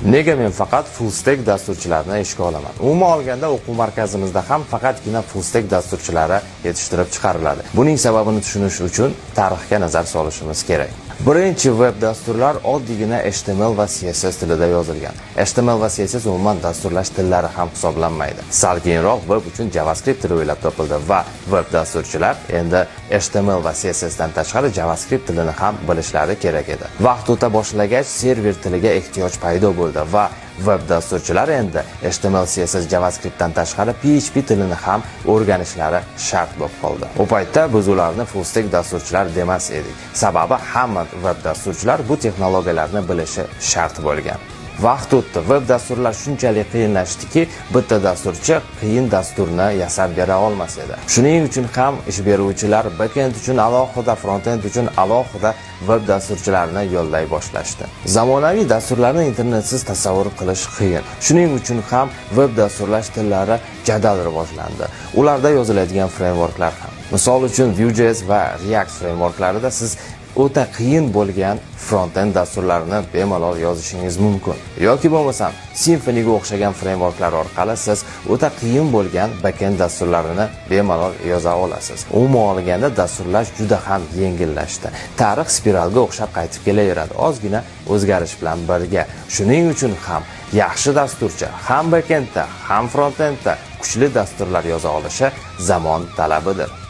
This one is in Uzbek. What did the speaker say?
Nega men faqat full stack dasturchilarni ishga olaman? Umuman olganda o'quv markazimizda ham faqatgina full stack dasturchilari yetishtirib chiqariladi. Buning sababini tushunish uchun tarixga nazar solishimiz kerak. Birinchi web dasturlar oddiygina HTML va CSS tilida yozilgan. HTML va CSS umuman dasturlash tillari ham hisoblanmaydi. Sal keyinroq web uchun JavaScript tili o'ylab topildi va web dasturchilar endi HTML va CSS dan tashqari JavaScript tilini ham bilishlari kerak edi. Vaqt o'ta boshlagach server tiliga ehtiyoj paydo bo'ldi va web dasturchilar endi HTML, CSS, JavaScript dan tashqari PHP tilini ham o'rganishlari shart bo'lib qoldi. U paytda biz ularni full stack dasturchilar demas edik. Sababi hamma web dasturchilar bu texnologiyalarni bilishi shart bo'lgan. Vaqt o'tdi, web dasturlar shunchalik qiyinlashdiki, bitta dasturchi qiyin dasturni yasab bera olmas edi. Shuning uchun ham ish beruvchilar backend uchun alohida, frontend uchun alohida web dasturchilarini yollay boshlashdi. Zamonaviy dasturlarni internetsiz tasavvur qilish qiyin. Shuning uchun ham web dasturlash tillari jadal rivojlandi. Ularda yoziladigan frameworklar ham. Misol uchun Vue.js va React frameworklarida siz o'ta qiyin bo'lgan front-end dasturlarni bemalol yozishingiz mumkin. Yoki bo'lmasam Symfonyga o'xshagan frameworklar orqali siz o'ta qiyin bo'lgan backend dasturlarini bemalol yoza olasiz. Umuman olganda dasturlash juda ham yengillashdi. Tarix spiralga o'xshab qaytib kelaveradi, ozgina o'zgarish bilan birga. Shuning uchun ham yaxshi dasturchi ham backendda, ham front-endda kuchli dasturlar yoza olishi zamon talabidir.